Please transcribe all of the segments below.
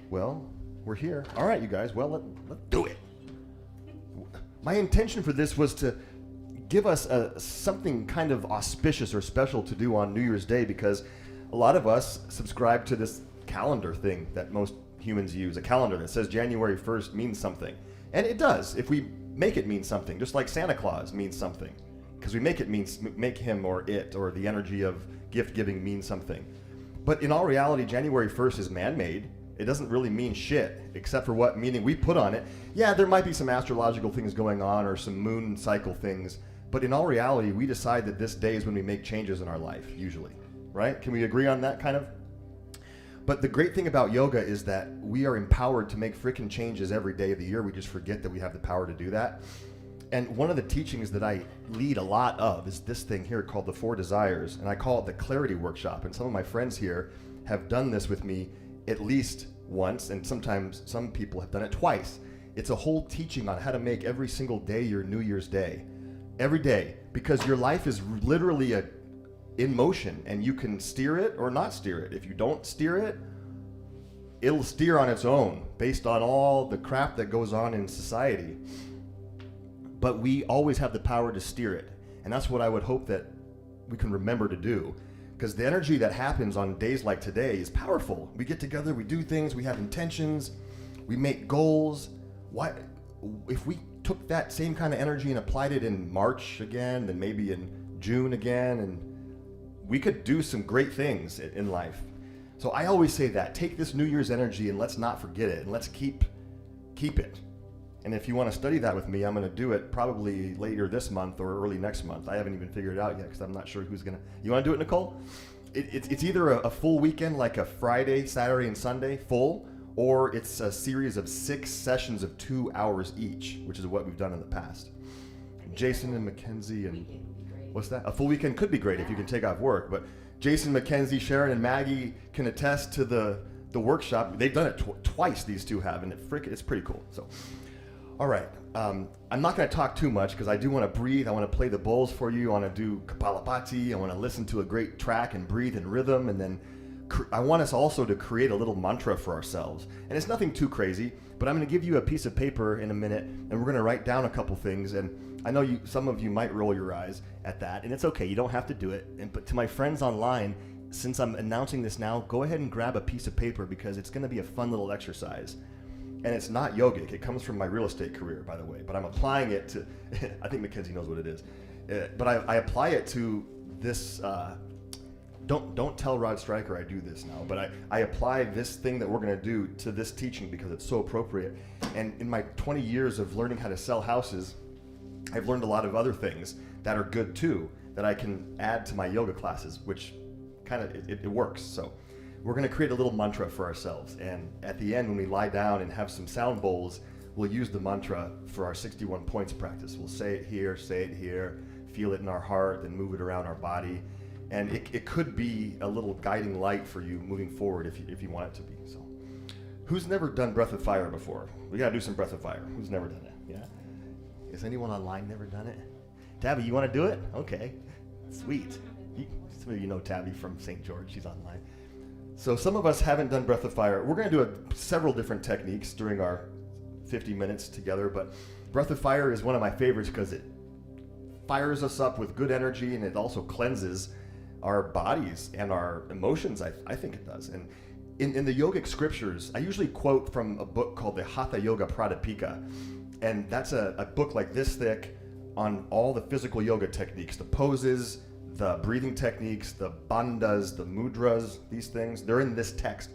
Well, we're here. All right, you guys. Well, let's do it. My intention for this was to give us something kind of auspicious or special to do on New Year's Day, because a lot of us subscribe to this calendar thing that most humans use, a calendar that says January 1st means something. And it does, if we make it mean something, just like Santa Claus means something. Because we make him or it or the energy of gift giving mean something. But in all reality, January 1st is man-made. It doesn't really mean shit, except for what meaning we put on it. Yeah, there might be some astrological things going on or some moon cycle things, but in all reality, we decide that this day is when we make changes in our life, usually, right? Can we agree on that kind of? But the great thing about yoga is that we are empowered to make freaking changes every day of the year. We just forget that we have the power to do that. And one of the teachings that I lead a lot of is this thing here called the 4 Desires, and I call it the Clarity Workshop. And some of my friends here have done this with me at least once, and sometimes some people have done it twice. It's a whole teaching on how to make every single day your New Year's Day. Every day, because your life is literally in motion, and you can steer it or not steer it. If you don't steer it, it'll steer on its own based on all the crap that goes on in society. But we always have the power to steer it. And that's what I would hope that we can remember to do. Because the energy that happens on days like today is powerful. We get together, we do things, we have intentions, we make goals. Why, if we took that same kind of energy and applied it in March again, then maybe in June again, and we could do some great things in life. So I always say that, take this New Year's energy and let's not forget it, and let's keep it. And if you want to study that with me, I'm going to do it probably later this month or early next month. I haven't even figured it out yet because I'm not sure who's going to. You want to do it, Nicole? It's either a full weekend, like a Friday, Saturday, and Sunday, full, or it's a series of 6 sessions of 2 hours each, which is what we've done in the past. Jason and Mackenzie and what's that? A full weekend could be great if you can take off work, but Jason, Mackenzie, Sharon, and Maggie can attest to the workshop. They've done it twice, these two have, and it's pretty cool. So. All right, I'm not going to talk too much because I do want to breathe. I want to play the bowls for you. I want to do Kapalabhati. I want to listen to a great track and breathe in rhythm. And then I want us also to create a little mantra for ourselves. And it's nothing too crazy, but I'm going to give you a piece of paper in a minute, and we're going to write down a couple things. And I know some of you might roll your eyes at that, and it's okay. You don't have to do it. But to my friends online, since I'm announcing this now, go ahead and grab a piece of paper because it's going to be a fun little exercise. And it's not yogic. It comes from my real estate career, by the way. But I'm applying it to, I think Mackenzie knows what it is. But I apply it to this, don't tell Rod Stryker I do this now, but I apply this thing that we're going to do to this teaching because it's so appropriate. And in my 20 years of learning how to sell houses, I've learned a lot of other things that are good too, that I can add to my yoga classes, which kind of, it works. So. We're going to create a little mantra for ourselves, and at the end when we lie down and have some sound bowls, we'll use the mantra for our 61 points practice. We'll say it here, feel it in our heart, and move it around our body, and it could be a little guiding light for you moving forward if you want it to be. So, who's never done Breath of Fire before? We got to do some Breath of Fire. Who's never done it? Yeah? Has anyone online never done it? Tabby, you want to do it? Okay, sweet. Some of you know Tabby from St. George. She's online. So some of us haven't done Breath of Fire. We're going to do several different techniques during our 50 minutes together, but Breath of Fire is one of my favorites because it fires us up with good energy, and it also cleanses our bodies and our emotions. I think it does. And in the yogic scriptures, I usually quote from a book called the Hatha Yoga Pradipika, and that's a book like this thick on all the physical yoga techniques, the poses, the breathing techniques, the bandhas, the mudras, these things, they're in this text.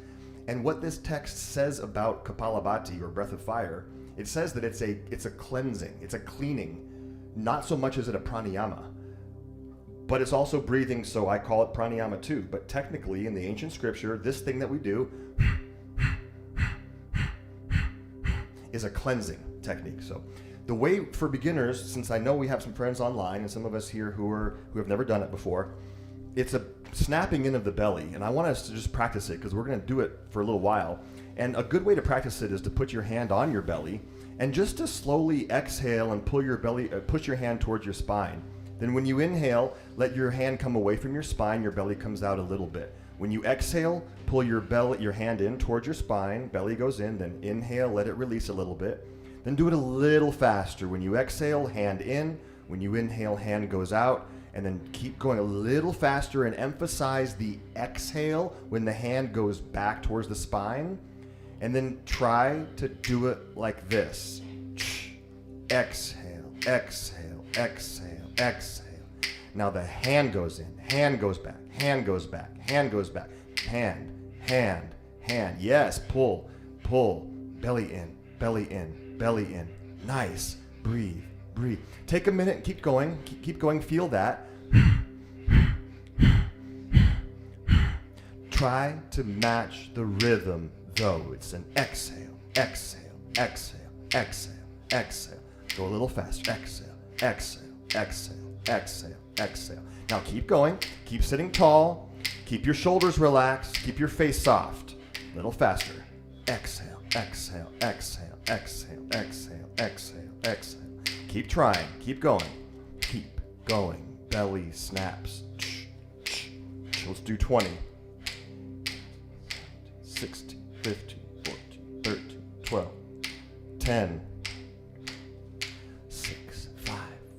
And what this text says about Kapalabhati or Breath of Fire, it says that it's a cleansing, it's a cleaning, not so much as it a pranayama, but it's also breathing, so I call it pranayama too. But technically in the ancient scripture, this thing that we do is a cleansing technique. So the way for beginners, since I know we have some friends online and some of us here who have never done it before, it's a snapping in of the belly, and I want us to just practice it because we're going to do it for a little while. And a good way to practice it is to put your hand on your belly and just to slowly exhale and pull your belly, push your hand towards your spine. Then when you inhale, let your hand come away from your spine, your belly comes out a little bit. When you exhale, pull your hand in towards your spine, belly goes in, then inhale, let it release a little bit. Then do it a little faster. When you exhale, hand in. When you inhale, hand goes out. And then keep going a little faster and emphasize the exhale when the hand goes back towards the spine. And then try to do it like this. Exhale, exhale, exhale, exhale. Now the hand goes in, hand goes back, hand goes back, hand goes back. Hand, hand, hand. Yes, pull, pull. Belly in, belly in, belly in. Nice. Breathe, breathe. Take a minute and keep going. Keep going. Feel that. Try to match the rhythm, though. It's an exhale, exhale, exhale, exhale, exhale. Go a little faster. Exhale, exhale, exhale, exhale, exhale. Now keep going. Keep sitting tall. Keep your shoulders relaxed. Keep your face soft. A little faster. Exhale, exhale, exhale, exhale, exhale, exhale, exhale. Keep trying. Keep going. Keep going. Belly snaps. Let's do 20. 16, 15, 14, 13, 12, 10, 6, 5,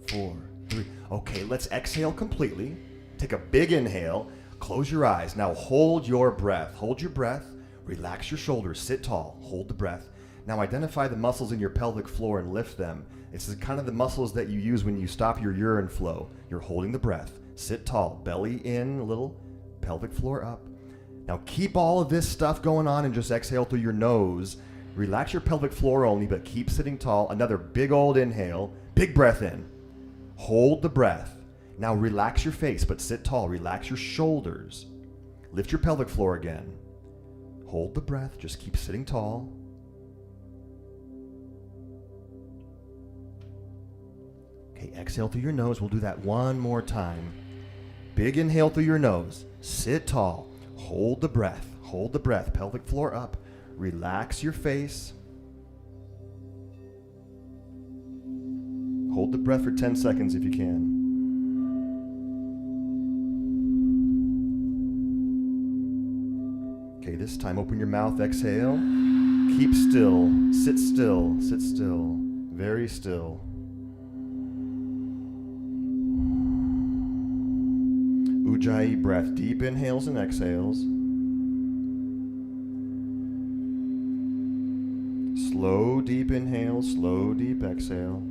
4, 3. Okay, let's exhale completely. Take a big inhale. Close your eyes. Now hold your breath. Hold your breath. Relax your shoulders. Sit tall. Hold the breath. Now identify the muscles in your pelvic floor and lift them. It's kind of the muscles that you use when you stop your urine flow. You're holding the breath. Sit tall. Belly in a little. Pelvic floor up. Now keep all of this stuff going on and just exhale through your nose. Relax your pelvic floor only, but keep sitting tall. Another big old inhale. Big breath in. Hold the breath. Now relax your face, but sit tall. Relax your shoulders. Lift your pelvic floor again. Hold the breath. Just keep sitting tall. Okay, exhale through your nose. We'll do that one more time. Big inhale through your nose. Sit tall. Hold the breath. Hold the breath. Pelvic floor up. Relax your face. Hold the breath for 10 seconds if you can. Okay, this time open your mouth. Exhale. Keep still. Sit still. Sit still. Very still. Ujjayi breath. Deep inhales and exhales. Slow, deep inhale. Slow, deep exhale.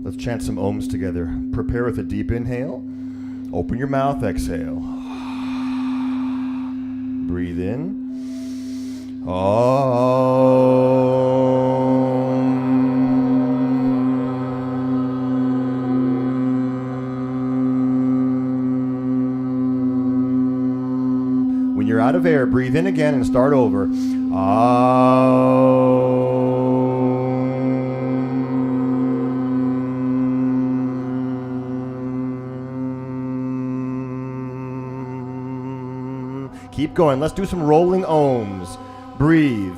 Let's chant some ohms together. Prepare with a deep inhale. Open your mouth, exhale. Breathe in. When you're out of air, breathe in again and start over. Keep going. Let's do some rolling ohms. Breathe.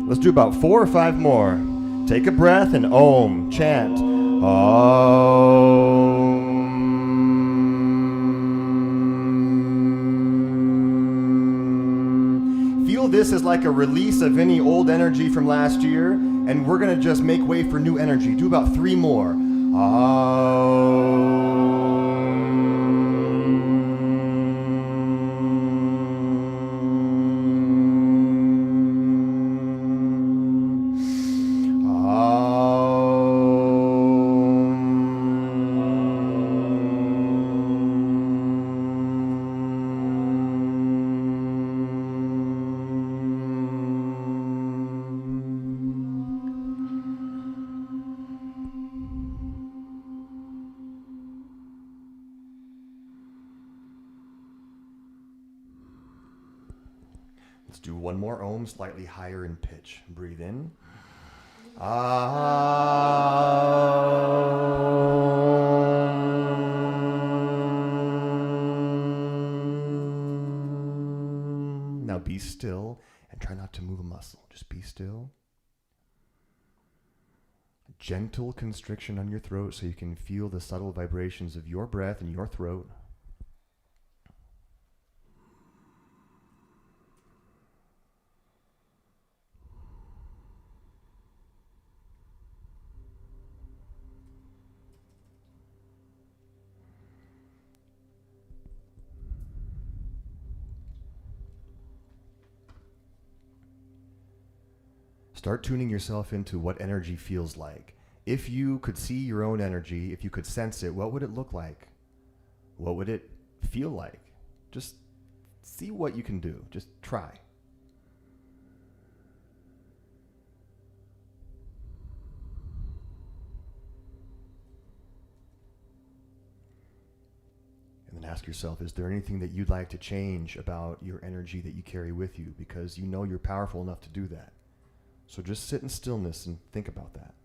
Let's do about 4 or 5 more. Take a breath and om. Chant. This is like a release of any old energy from last year, and we're going to just make way for new energy. Do about 3 more. Let's do one more Om, slightly higher in pitch. Breathe in. Now be still and try not to move a muscle. Just be still. Gentle constriction on your throat so you can feel the subtle vibrations of your breath in your throat. Start tuning yourself into what energy feels like. If you could see your own energy, if you could sense it, what would it look like? What would it feel like? Just see what you can do. Just try. And then ask yourself, is there anything that you'd like to change about your energy that you carry with you? Because you know you're powerful enough to do that. So just sit in stillness and think about that.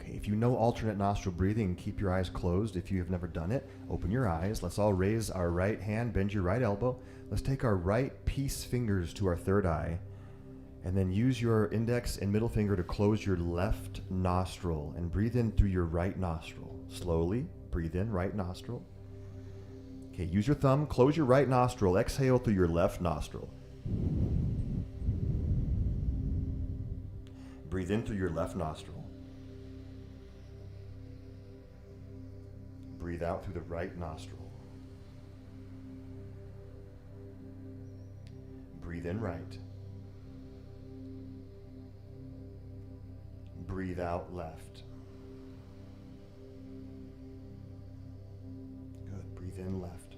If you know alternate nostril breathing, keep your eyes closed. If you have never done it, open your eyes. Let's all raise our right hand, bend your right elbow. Let's take our right peace fingers to our third eye, and then use your index and middle finger to close your left nostril and breathe in through your right nostril. Slowly, breathe in, right nostril. Okay, use your thumb, close your right nostril, exhale through your left nostril. Breathe in through your left nostril. Breathe out through the right nostril. Breathe in right. Breathe out left. Good. Breathe in left.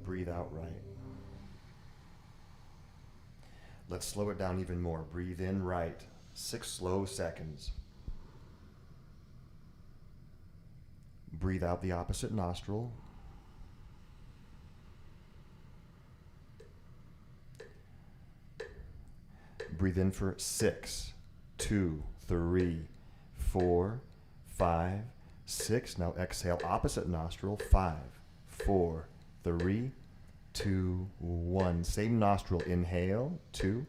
Breathe out right. Let's slow it down even more. Breathe in right. 6 slow seconds. Breathe out the opposite nostril. Breathe in for 6, 2, 3, 4, 5, 6. Now exhale, opposite nostril. 5, 4, 3, 2, 1. Same nostril. Inhale. 2,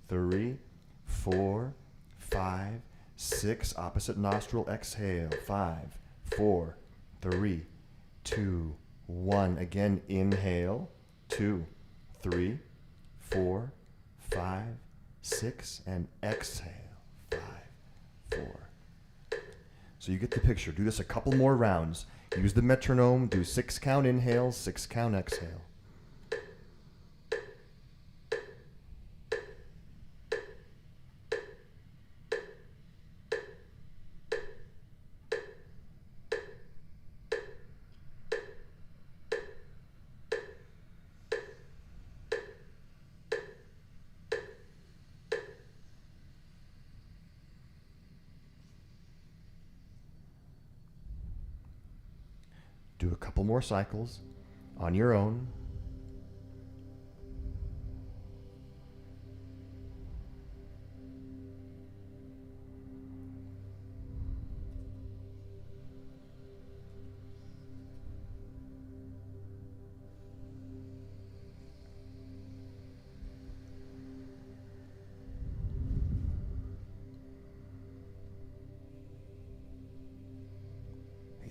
3, 4, 5, 6. Opposite nostril. Exhale. 5, 4, 3, 2, 1. Again, inhale. 2, 3, 4, 5, 6, and exhale. 5, 4. So you get the picture. Do this a couple more rounds. Use the metronome. Do 6 count inhale, 6 count exhale. Do a couple more cycles on your own.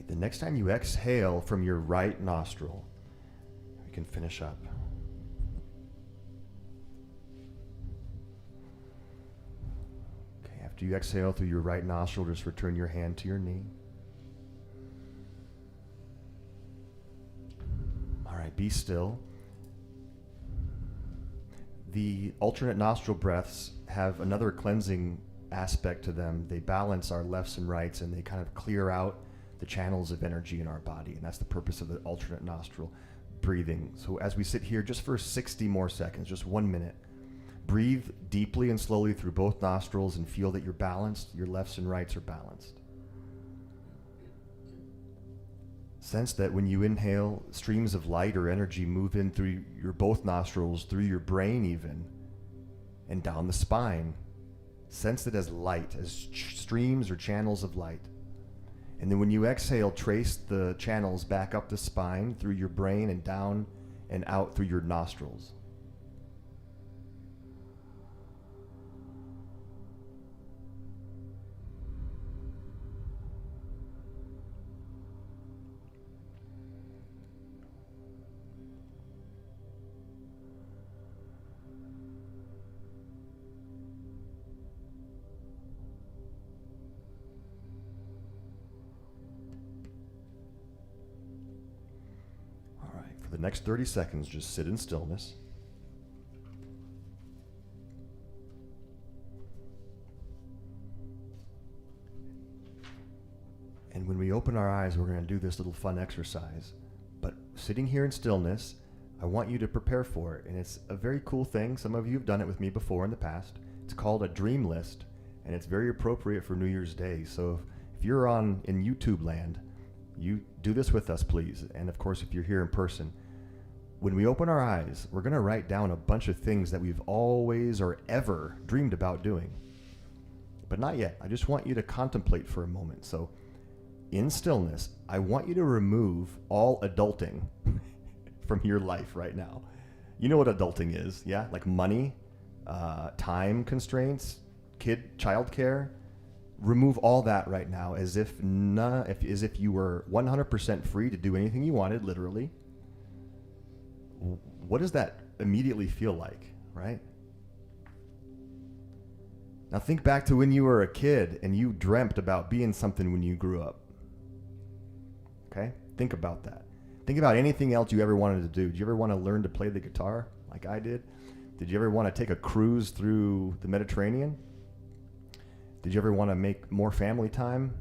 The next time you exhale from your right nostril, we can finish up. Okay, after you exhale through your right nostril, just return your hand to your knee. All right, be still. The alternate nostril breaths have another cleansing aspect to them. They balance our lefts and rights, and they kind of clear out the channels of energy in our body, and that's the purpose of the alternate nostril breathing. So as we sit here just for 60 more seconds, just 1 minute, breathe deeply and slowly through both nostrils and feel that you're balanced, your lefts and rights are balanced. Sense that when you inhale, streams of light or energy move in through your both nostrils, through your brain even, and down the spine. Sense it as light, as streams or channels of light. And then when you exhale, trace the channels back up the spine, through your brain and down and out through your nostrils. For the next 30 seconds, just sit in stillness. And when we open our eyes, we're going to do this little fun exercise. But sitting here in stillness, I want you to prepare for it. And it's a very cool thing. Some of you have done it with me before in the past. It's called a dream list, and it's very appropriate for New Year's Day. So if you're in YouTube land, you do this with us, please. And of course, if you're here in person, when we open our eyes, we're going to write down a bunch of things that we've always or ever dreamed about doing. But not yet. I just want you to contemplate for a moment. So in stillness, I want you to remove all adulting from your life right now. You know what adulting is, yeah? Like money, time constraints, childcare. Remove all that right now as if you were 100% free to do anything you wanted, literally. What does that immediately feel like, right? Now think back to when you were a kid and you dreamt about being something when you grew up. Okay? Think about that. Think about anything else you ever wanted to do. Did you ever want to learn to play the guitar like I did? Did you ever want to take a cruise through the Mediterranean? Did you ever want to make more family time?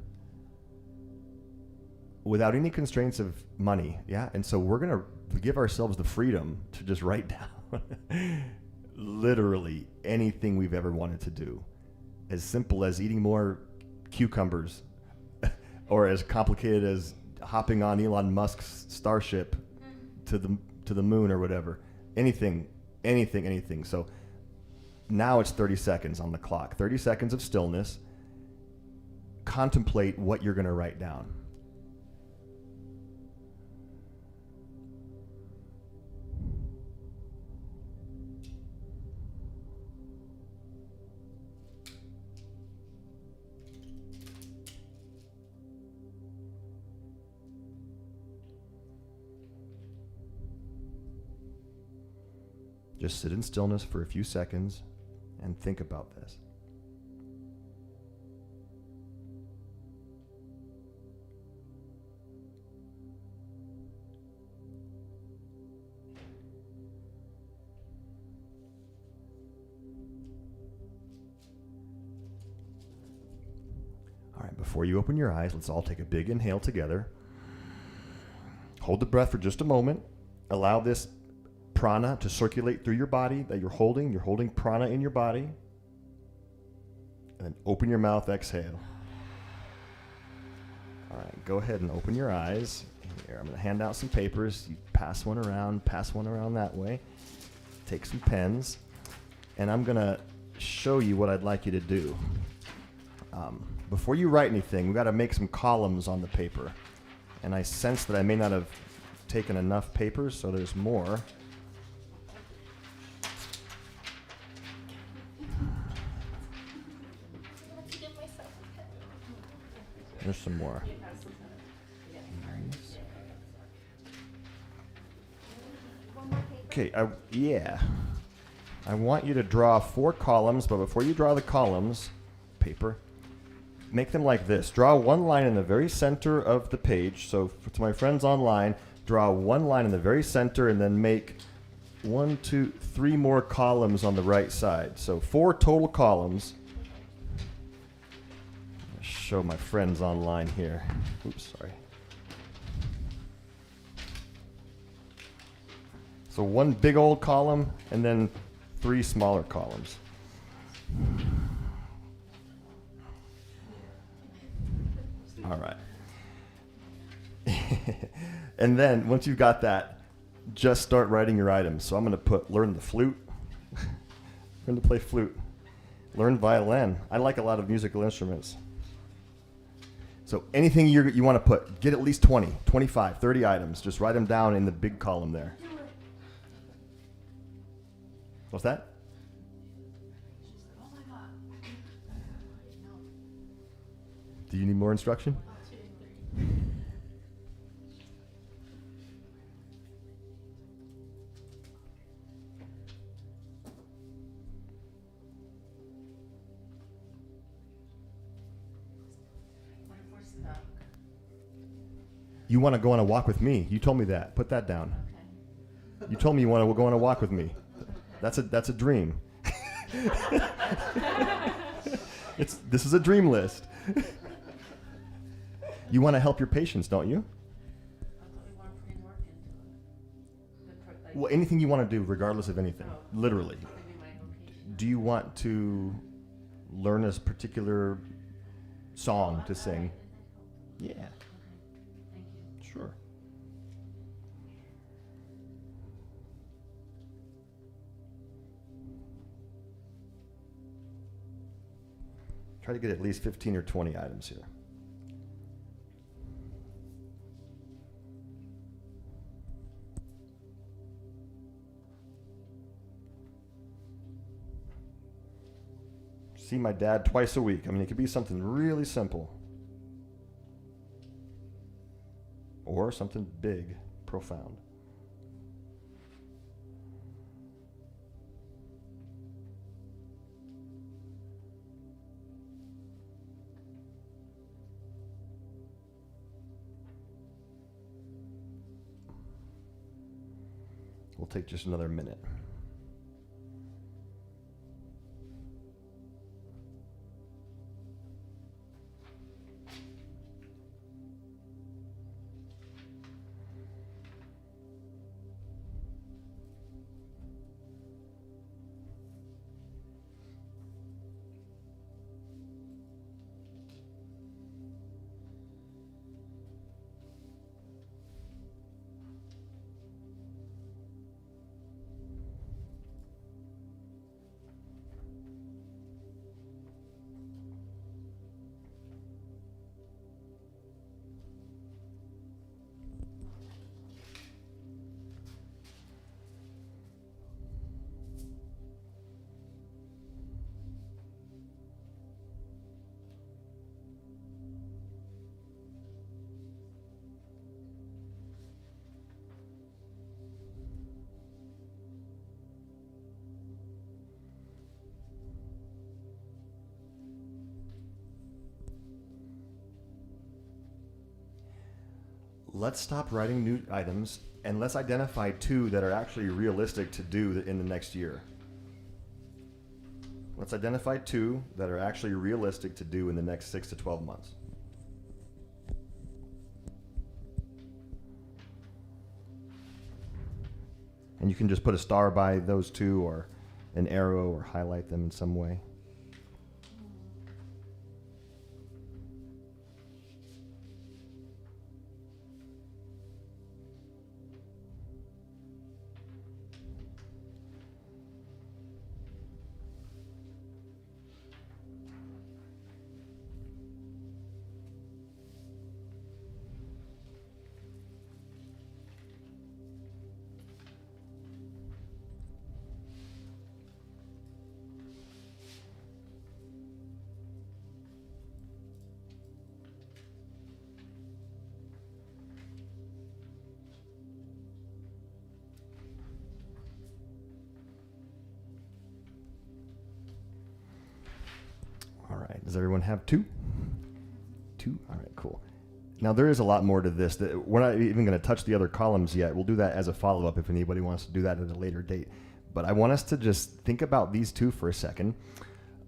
Without any constraints of money, yeah? And so we're going to give ourselves the freedom to just write down literally anything we've ever wanted to do. As simple as eating more cucumbers or as complicated as hopping on Elon Musk's starship to the moon or whatever. Anything. So now it's 30 seconds on the clock. 30 seconds of stillness. Contemplate what you're going to write down. Just sit in stillness for a few seconds and think about this. All right, before you open your eyes, let's all take a big inhale together. Hold the breath for just a moment. Allow this prana to circulate through your body that you're holding. You're holding prana in your body. And then open your mouth, exhale. All right, go ahead and open your eyes. Here, I'm going to hand out some papers. You pass one around that way. Take some pens. And I'm going to show you what I'd like you to do. Before you write anything, we've got to make some columns on the paper. And I sense that I may not have taken enough papers, so there's more. There's some more. Okay, I want you to draw 4 columns, but before you draw the columns, paper, make them like this. Draw one line in the very center of the page. So to my friends online, draw one line in the very center and then make 1, 2, 3 more columns on the right side. So 4 total columns. I'll show my friends online here. Oops, sorry. So 1 big old column and then 3 smaller columns. All right. And then once you've got that, just start writing your items. So I'm going to put learn the flute, learn to play flute, learn violin. I like a lot of musical instruments. So anything you want to put, get at least 20, 25, 30 items. Just write them down in the big column there. What's that? Do you need more instruction? You want to go on a walk with me. You told me that. Put that down. You told me you want to go on a walk with me. That's a dream. This is a dream list. You want to help your patients, don't you? Well, anything you want to do, regardless of anything, literally. Do you want to learn a particular song to sing? Yeah. Sure. Try to get at least 15 or 20 items here. See my dad twice a week. I mean, it could be something really simple. Or something big, profound. We'll take just another minute. Let's stop writing new items and let's identify 2 that are actually realistic to do in the next year. Let's identify 2 that are actually realistic to do in the next 6 to 12 months. And you can just put a star by those 2 or an arrow or highlight them in some way. All right, does everyone have 2? 2? All right, cool. Now, there is a lot more to this. We're not even going to touch the other columns yet. We'll do that as a follow-up if anybody wants to do that at a later date. But I want us to just think about these two for a second.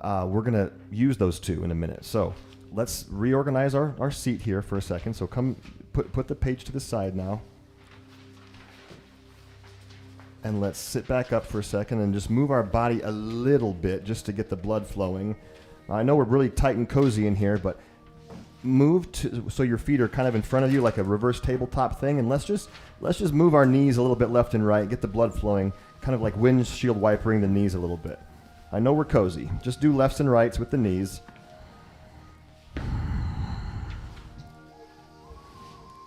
We're going to use those two in a minute. So let's reorganize our seat here for a second. So come put the page to the side now. And let's sit back up for a second and just move our body a little bit just to get the blood flowing. I know we're really tight and cozy in here, but move so your feet are kind of in front of you like a reverse tabletop thing, and let's just move our knees a little bit left and right, get the blood flowing, kind of like windshield wipering the knees a little bit. I know we're cozy. Just do lefts and rights with the knees.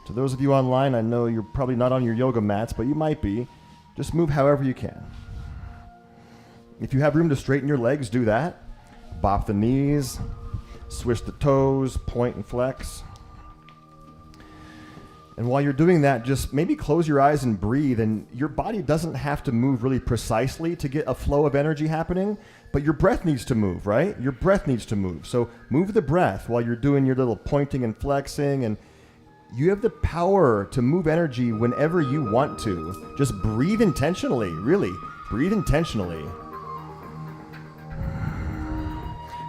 To those of you online, I know you're probably not on your yoga mats, but you might be. Just move however you can. If you have room to straighten your legs, do that. Bop the knees, swish the toes, point and flex. And while you're doing that, just maybe close your eyes and breathe. And your body doesn't have to move really precisely to get a flow of energy happening, but your breath needs to move, right? Your breath needs to move. So move the breath while you're doing your little pointing and flexing, and you have the power to move energy whenever you want to. Just breathe intentionally, really. Breathe intentionally.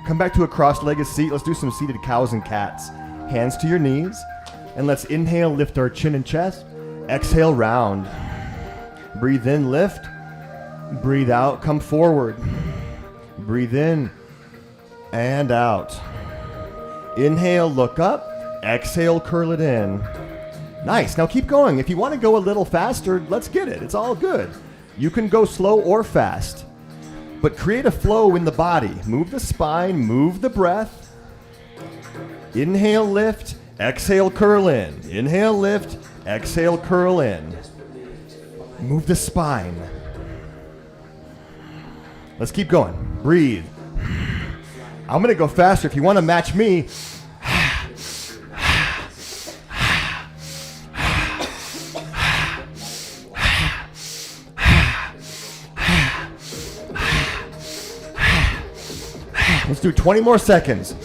Come back to a cross-legged seat. Let's do some seated cows and cats. Hands to your knees. And let's inhale, lift our chin and chest. Exhale, round. Breathe in, lift. Breathe out, come forward. Breathe in and out. Inhale, look up. Exhale, curl it in. Nice. Now keep going. If you want to go a little faster, let's get it. It's all good. You can go slow or fast, but create a flow in the body. Move the spine, move the breath. Inhale, lift. Exhale, curl in. Inhale, lift. Exhale, curl in. Move the spine. Let's keep going. Breathe. I'm going to go faster. If you want to match me, let's do 20 more seconds.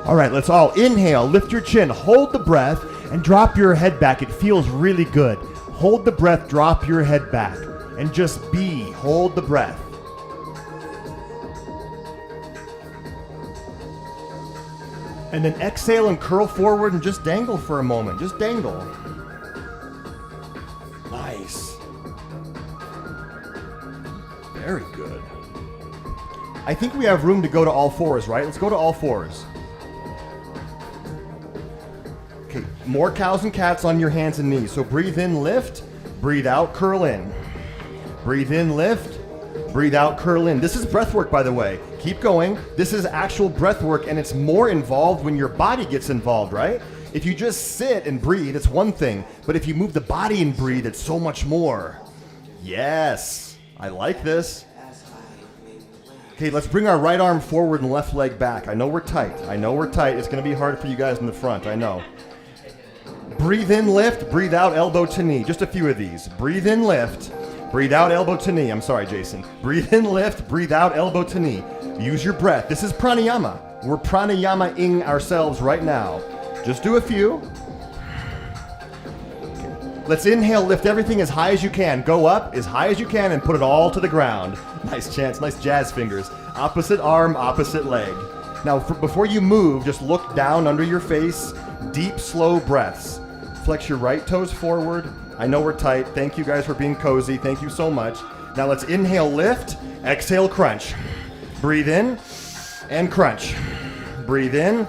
All right, let's all inhale, lift your chin, hold the breath, and drop your head back. It feels really good. Hold the breath, drop your head back, and just be. Hold the breath. And then exhale and curl forward and just dangle for a moment. Just dangle. Nice. Very good. I think we have room to go to all fours, right? Let's go to all fours. Okay, more cows and cats on your hands and knees. So breathe in, lift. Breathe out, curl in. Breathe in, lift. Breathe out, curl in. This is breath work, by the way. Keep going. This is actual breath work, and it's more involved when your body gets involved, right? If you just sit and breathe, it's one thing. But if you move the body and breathe, it's so much more. Yes, I like this. Okay, let's bring our right arm forward and left leg back. I know we're tight. It's going to be hard for you guys in the front, I know. Breathe in, lift. Breathe out, elbow to knee. Just a few of these. Breathe in, lift. Breathe out, elbow to knee. I'm sorry, Jason. Breathe in, lift. Breathe out, elbow to knee. Use your breath. This is pranayama. We're pranayama-ing ourselves right now. Just do a few. Let's inhale, lift everything as high as you can. Go up as high as you can and put it all to the ground. Nice chance, nice jazz fingers. Opposite arm, opposite leg. Now, before you move, just look down under your face. Deep, slow breaths. Flex your right toes forward. I know we're tight. Thank you guys for being cozy. Thank you so much. Now let's inhale, lift. Exhale, crunch. Breathe in and crunch. Breathe in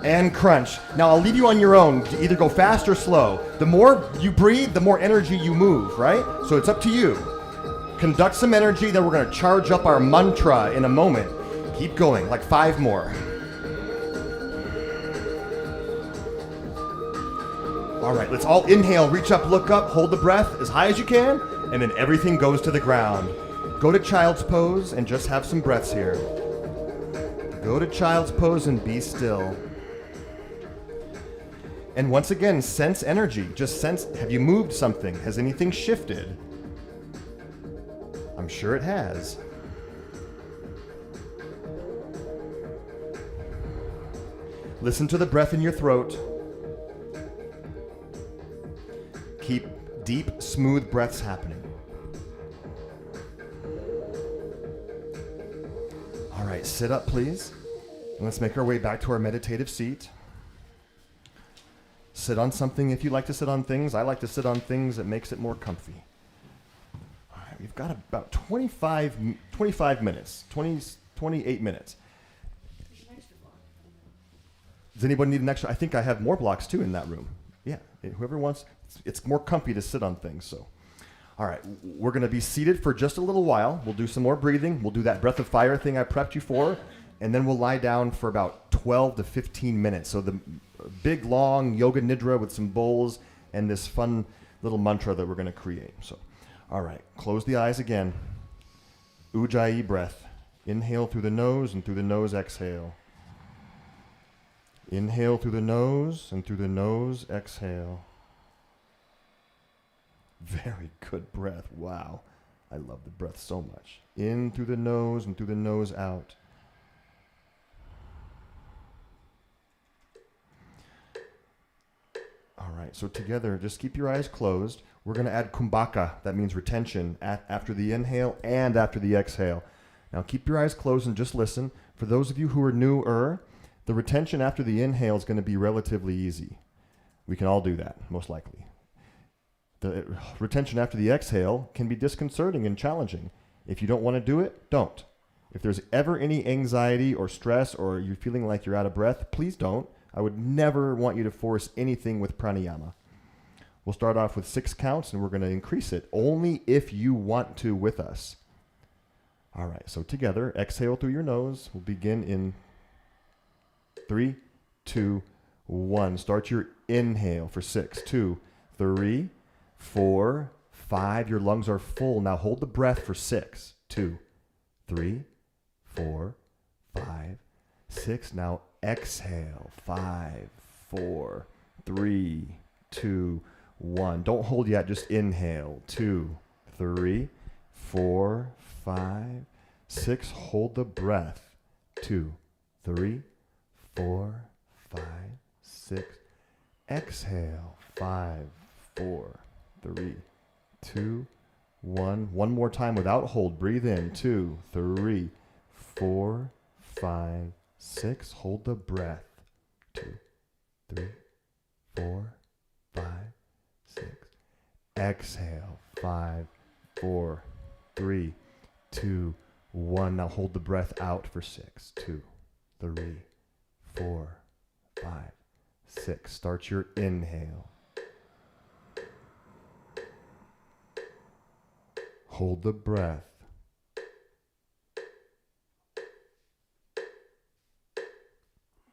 and crunch. Now I'll leave you on your own to either go fast or slow. The more you breathe, the more energy you move, right? So it's up to you. Conduct some energy, then we're going to charge up our mantra in a moment. Keep going, like 5 more. All right, let's all inhale, reach up, look up, hold the breath as high as you can, and then everything goes to the ground. Go to child's pose and just have some breaths here. Go to child's pose and be still. And once again, sense energy. Just sense, have you moved something? Has anything shifted? I'm sure it has. Listen to the breath in your throat. Keep deep, smooth breaths happening. All right, sit up, please. And let's make our way back to our meditative seat. Sit on something if you like to sit on things. I like to sit on things that makes it more comfy. All right, we've got about 25 minutes, 28 minutes. Does anybody need an extra? I think I have more blocks too in that room. Yeah, whoever wants, it's more comfy to sit on things. So, all right, we're going to be seated for just a little while. We'll do some more breathing. We'll do that breath of fire thing I prepped you for, and then we'll lie down for about 12 to 15 minutes. So the big, long yoga nidra with some bowls and this fun little mantra that we're going to create. So, all right, close the eyes again. Ujjayi breath. Inhale through the nose, and through the nose, exhale. Inhale through the nose, and through the nose, exhale. Very good breath. Wow. I love the breath so much. In through the nose, and through the nose, out. All right, so together, just keep your eyes closed. We're going to add kumbhaka, that means retention, after the inhale and after the exhale. Now keep your eyes closed and just listen. For those of you who are newer, the retention after the inhale is going to be relatively easy. We can all do that, most likely. The retention after the exhale can be disconcerting and challenging. If you don't want to do it, don't. If there's ever any anxiety or stress or you're feeling like you're out of breath, please don't. I would never want you to force anything with pranayama. We'll start off with 6 counts, and we're going to increase it only if you want to with us. All right, so together, exhale through your nose. We'll begin in 3, 2, 1. Start your inhale for 6, 2, 3, 4, 5. Your lungs are full. Now hold the breath for 6, 2, 3, 4, 5, 6. Now exhale. 5, 4, 3, 2, 1. Don't hold yet. Just inhale. 2, 3, 4, 5, 6. Hold the breath. 2, 3, 4, 5, 6. Exhale. 5, 4, 3, 2, 1. One more time without hold. Breathe in. 2, 3, 4, 5, 6. Hold the breath. 2, 3, 4, 5, 6. Exhale. 5, 4, 3, 2, 1. Now hold the breath out for 6, 2, 3, 4, 5, 6. Start your inhale. Hold the breath.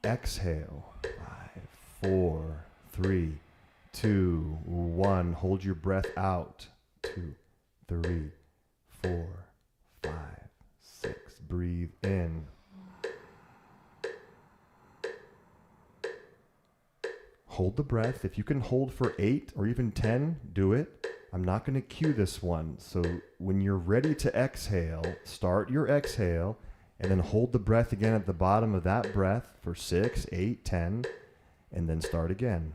Exhale. 5, 4, 3, 2, 1. Hold your breath out. 2, 3, 4, 5, 6. Breathe in. Hold the breath. If you can hold for 8 or even 10, do it. I'm not going to cue this one. So when you're ready to exhale, start your exhale and then hold the breath again at the bottom of that breath for 6, 8, 10, and then start again.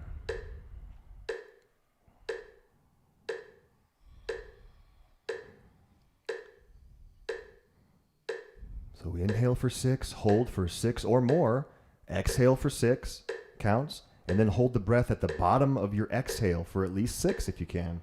So inhale for 6, hold for 6 or more, exhale for 6, counts, and then hold the breath at the bottom of your exhale for at least 6 if you can.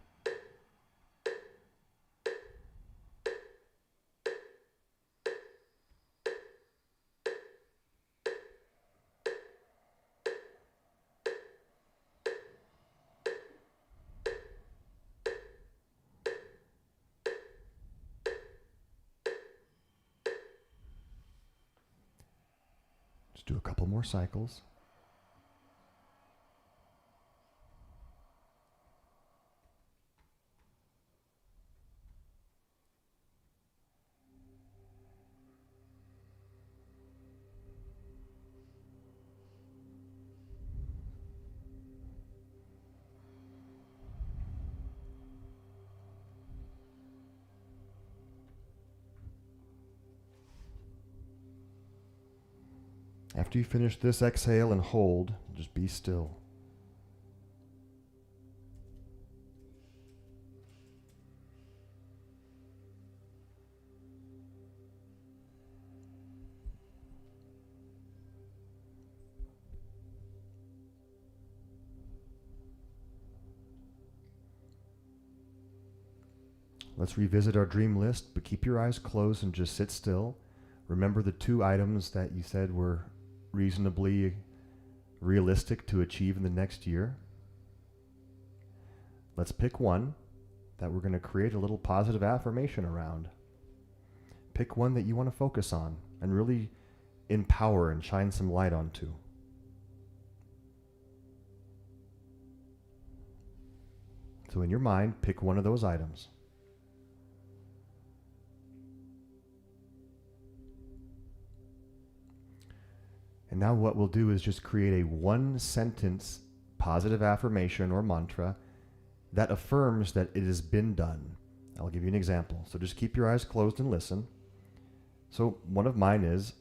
Just do a couple more cycles. After you finish this exhale and hold, just be still. Let's revisit our dream list, but keep your eyes closed and just sit still. Remember the 2 items that you said were reasonably realistic to achieve in the next year. Let's pick one that we're going to create a little positive affirmation around. Pick one that you want to focus on and really empower and shine some light onto. So in your mind, pick one of those items. And now what we'll do is just create a 1-sentence positive affirmation or mantra that affirms that it has been done. I'll give you an example. So just keep your eyes closed and listen. So one of mine is,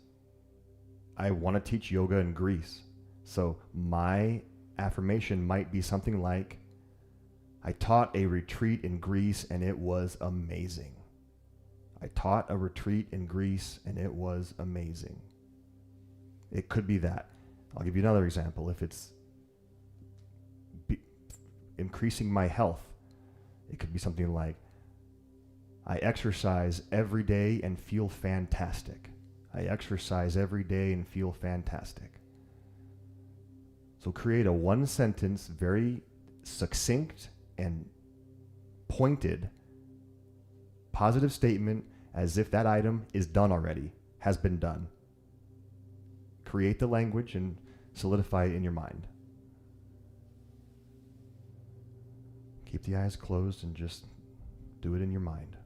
I want to teach yoga in Greece. So my affirmation might be something like, I taught a retreat in Greece and it was amazing. I taught a retreat in Greece and it was amazing. It could be that. I'll give you another example. If it's increasing my health, it could be something like, I exercise every day and feel fantastic. I exercise every day and feel fantastic. So create a 1-sentence, very succinct and pointed positive statement as if that item is done already, has been done. Create the language and solidify it in your mind. Keep the eyes closed and just do it in your mind.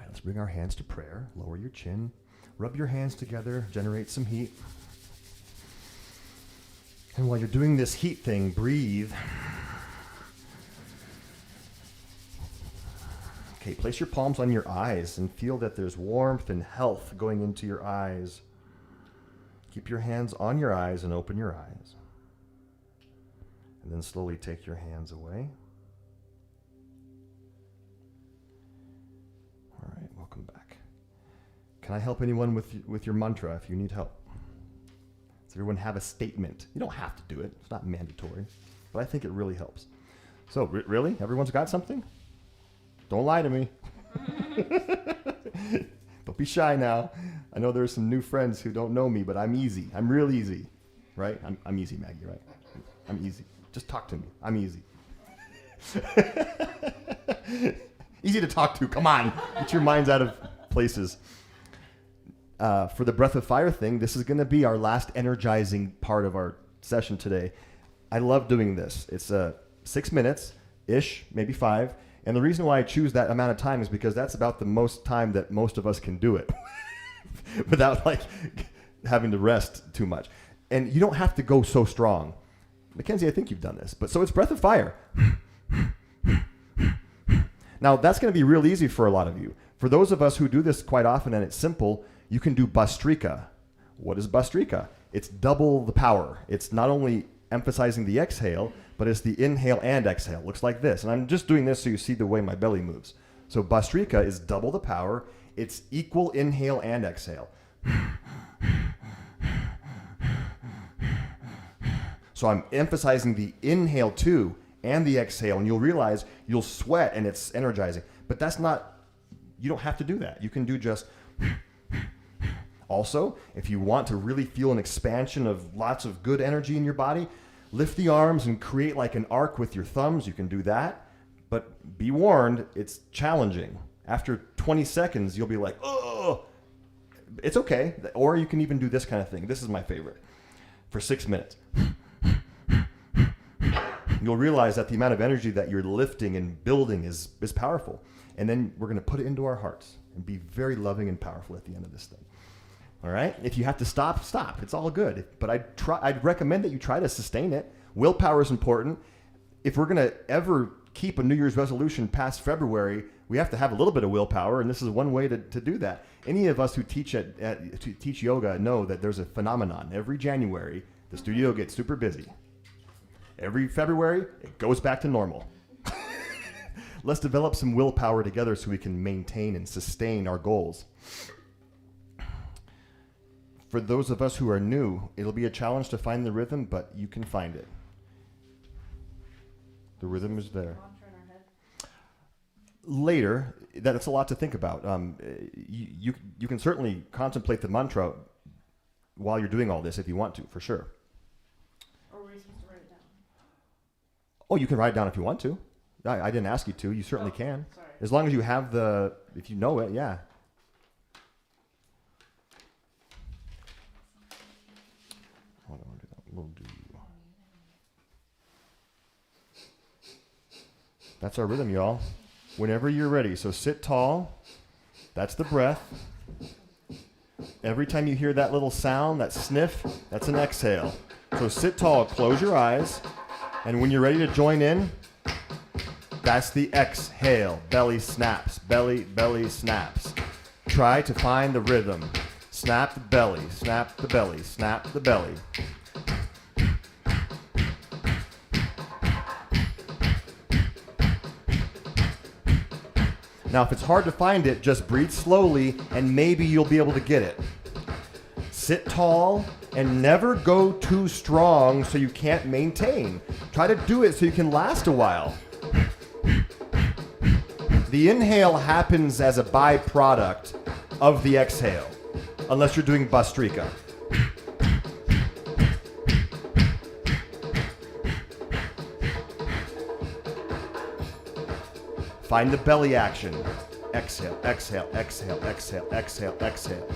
Let's bring our hands to prayer. Lower your chin. Rub your hands together. Generate some heat. And while you're doing this heat thing, breathe. Okay, place your palms on your eyes and feel that there's warmth and health going into your eyes. Keep your hands on your eyes and open your eyes. And then slowly take your hands away. All right, welcome back. Can I help anyone with your mantra if you need help? Does everyone have a statement? You don't have to do it. It's not mandatory. But I think it really helps. So, really? Everyone's got something? Don't lie to me. Don't be shy now. I know there's some new friends who don't know me, but I'm easy. I'm real easy. Right? I'm easy, Maggie, right? I'm easy. Just talk to me. I'm easy. Easy to talk to. Come on. Get your minds out of places. For the breath of fire thing, this is going to be our last energizing part of our session today. I love doing this. It's 6 minutes-ish, maybe 5. And the reason why I choose that amount of time is because that's about the most time that most of us can do it without like having to rest too much. And you don't have to go so strong. Mackenzie, I think you've done this. But so it's breath of fire. Now, that's going to be real easy for a lot of you. For those of us who do this quite often and it's simple, you can do Bhastrika. What is Bhastrika? It's double the power. It's not only emphasizing the exhale, but it's the inhale and exhale. Looks like this. And I'm just doing this so you see the way my belly moves. So Bhastrika is double the power. It's equal inhale and exhale. So I'm emphasizing the inhale too and the exhale, and you'll realize you'll sweat and it's energizing. But that's not, you don't have to do that. You can do just... Also, if you want to really feel an expansion of lots of good energy in your body, lift the arms and create like an arc with your thumbs. You can do that, but be warned, it's challenging. After 20 seconds, you'll be like, oh, It's okay. Or you can even do this kind of thing. This is my favorite. For 6 minutes. You'll realize that the amount of energy that you're lifting and building is powerful. And then we're going to put it into our hearts and be very loving and powerful at the end of this thing. All right? If you have to stop, stop. It's all good. But I'd recommend that you try to sustain it. Willpower is important. If we're going to ever keep a New Year's resolution past February, we have to have a little bit of willpower, and this is one way to do that. Any of us who teach teach yoga know that there's a phenomenon. Every January, the studio gets super busy. Every February, it goes back to normal. Let's develop some willpower together so we can maintain and sustain our goals. For those of us who are new, it'll be a challenge to find the rhythm, but you can find it. The rhythm is there. Later, that's a lot to think about. You can certainly contemplate the mantra while you're doing all this if you want to, for sure. Or were you supposed to write it down? Oh, you can write it down if you want to. I didn't ask you to. You certainly can. Sorry. As long as you have if you know it, yeah. Hold on, we'll do. That's our rhythm, y'all. Whenever you're ready. So sit tall. That's the breath. Every time you hear that little sound, that sniff, that's an exhale. So sit tall, close your eyes, and when you're ready to join in, that's the exhale. Belly snaps, belly snaps. Try to find the rhythm. Snap the belly, snap the belly, snap the belly. Now, if it's hard to find it, just breathe slowly and maybe you'll be able to get it. Sit tall and never go too strong so you can't maintain. Try to do it so you can last a while. The inhale happens as a byproduct of the exhale, unless you're doing Bhastrika. Find the belly action. Exhale, exhale, exhale, exhale, exhale, exhale.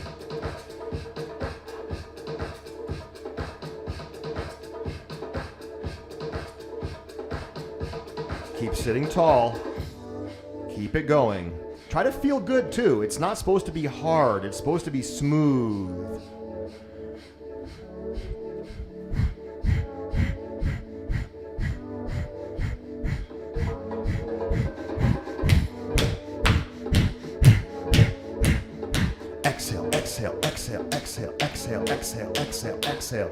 Keep sitting tall. Keep it going. Try to feel good too. It's not supposed to be hard. It's supposed to be smooth. Exhale, exhale, exhale, exhale, exhale, exhale, exhale, exhale.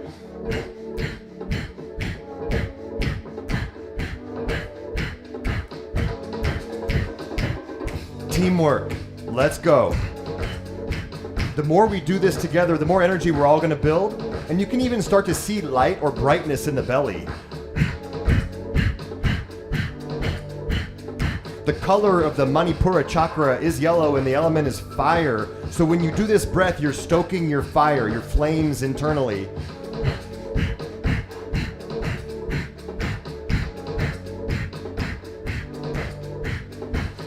Teamwork. Let's go. The more we do this together, the more energy we're all going to build, and you can even start to see light or brightness in the belly. The color of the Manipura chakra is yellow and the element is fire. So when you do this breath, you're stoking your fire, your flames internally.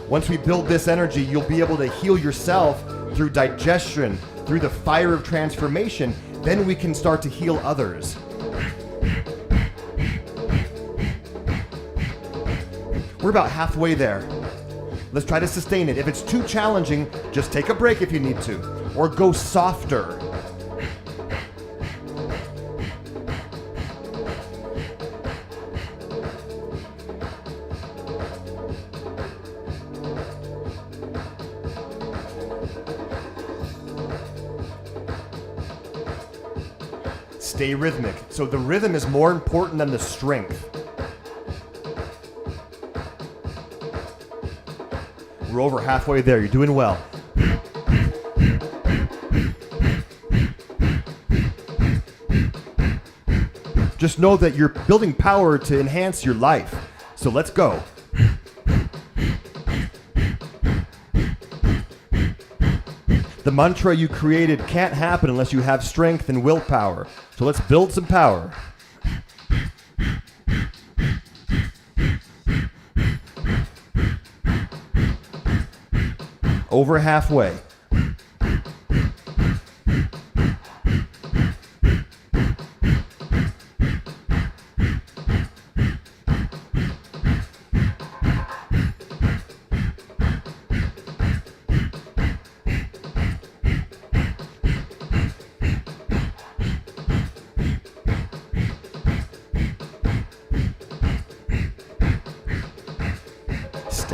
Once we build this energy, you'll be able to heal yourself through digestion, through the fire of transformation. Then we can start to heal others. We're about halfway there. Let's try to sustain it. If it's too challenging, just take a break if you need to, or go softer. Stay rhythmic. So the rhythm is more important than the strength. We're over halfway there. You're doing well. Just know that you're building power to enhance your life. So let's go. The mantra you created can't happen unless you have strength and willpower. So let's build some power. Over halfway.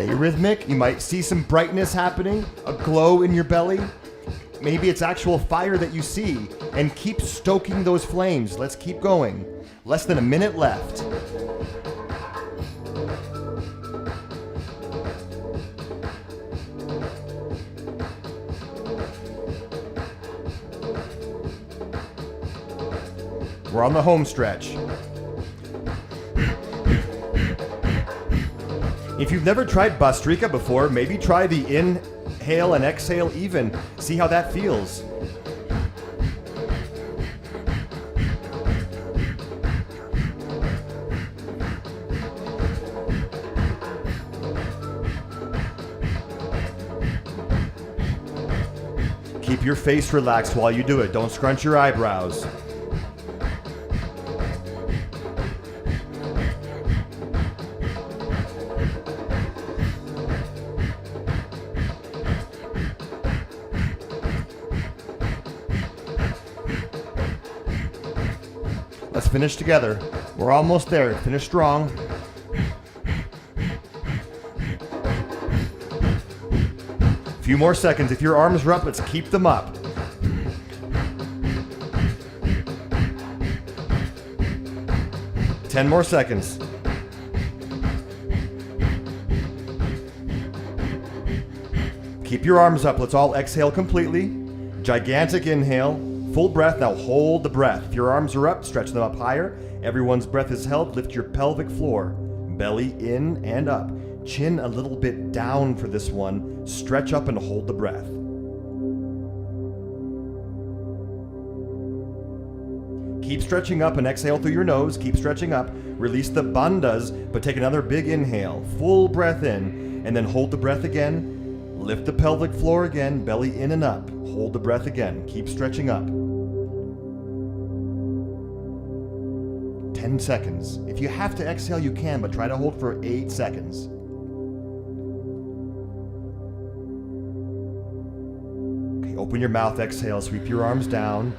Stay rhythmic. You might see some brightness happening, a glow in your belly. Maybe it's actual fire that you see. And keep stoking those flames. Let's keep going. Less than a minute left. We're on the home stretch. If you've never tried Bastrika before, maybe try the inhale and exhale even. See how that feels. Keep your face relaxed while you do it. Don't scrunch your eyebrows. Let's finish together. We're almost there. Finish strong. A few more seconds. If your arms are up, let's keep them up. Ten more seconds. Keep your arms up. Let's all exhale completely. Gigantic inhale. Full breath. Now hold the breath. If your arms are up, stretch them up higher. Everyone's breath is held. Lift your pelvic floor. Belly in and up. Chin a little bit down for this one. Stretch up and hold the breath. Keep stretching up and exhale through your nose. Keep stretching up. Release the bandhas, but take another big inhale. Full breath in, and then hold the breath again. Lift the pelvic floor again. Belly in and up. Hold the breath again. Keep stretching up. 10 seconds. If you have to exhale, you can, but try to hold for 8 seconds. Okay, open your mouth, exhale, sweep your arms down,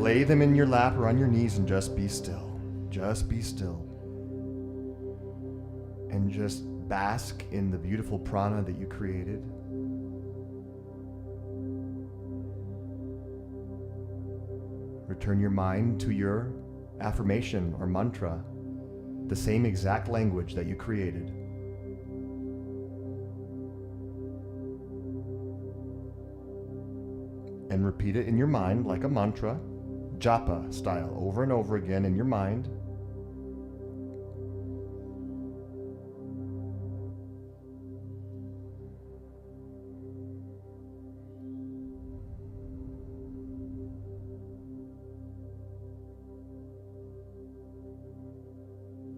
lay them in your lap or on your knees, and just be still. Just be still. And just bask in the beautiful prana that you created. Return your mind to your affirmation or mantra, the same exact language that you created. And repeat it in your mind like a mantra, japa style, over and over again in your mind.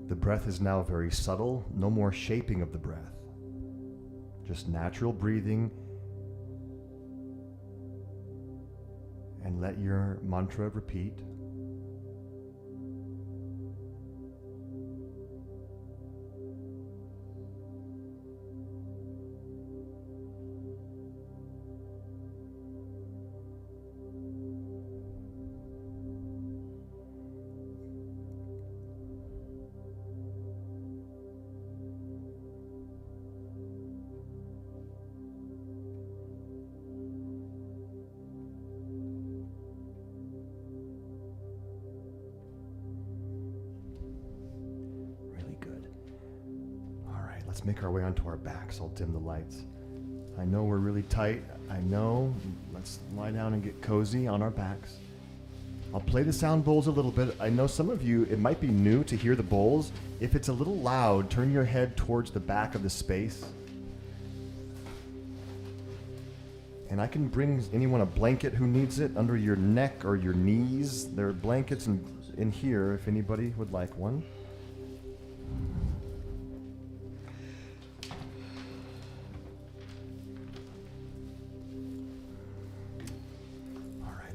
The breath is now very subtle, no more shaping of the breath. Just natural breathing. And let your mantra repeat. Let's make our way onto our backs. I'll dim the lights. I know we're really tight. I know. Let's lie down and get cozy on our backs. I'll play the sound bowls a little bit. I know some of you, it might be new to hear the bowls. If it's a little loud, turn your head towards the back of the space. And I can bring anyone a blanket who needs it under your neck or your knees. There are blankets in here if anybody would like one.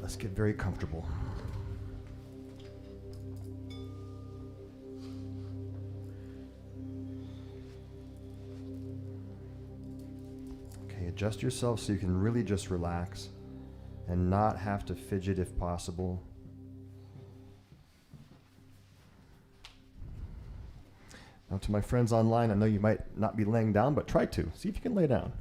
Let's get very comfortable. Okay, adjust yourself so you can really just relax and not have to fidget if possible. Now to my friends online, I know you might not be laying down, but try to. See if you can lay down.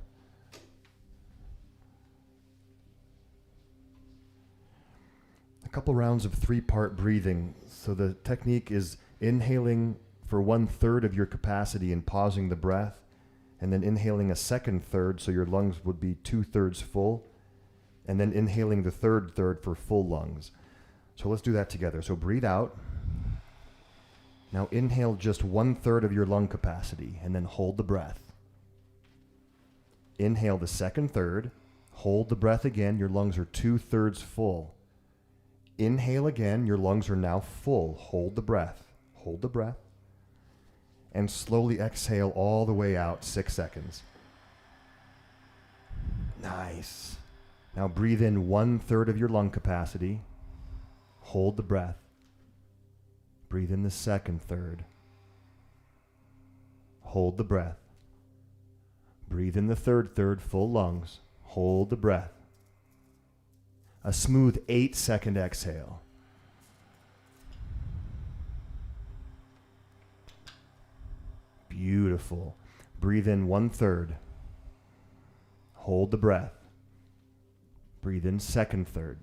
A couple rounds of 3-part breathing. So the technique is inhaling for 1/3 of your capacity and pausing the breath, and then inhaling a second third so your lungs would be 2/3 full, and then inhaling the third third for full lungs. So let's do that together. So breathe out. Now inhale just 1/3 of your lung capacity and then hold the breath. Inhale the second third. Hold the breath again. Your lungs are 2/3 full. Inhale again. Your lungs are now full. Hold the breath. Hold the breath. And slowly exhale all the way out, 6 seconds. Nice. Now breathe in 1/3 of your lung capacity. Hold the breath. Breathe in the second third. Hold the breath. Breathe in the third third, full lungs. Hold the breath. A smooth 8-second exhale. Beautiful. Breathe in 1/3. Hold the breath. Breathe in second third.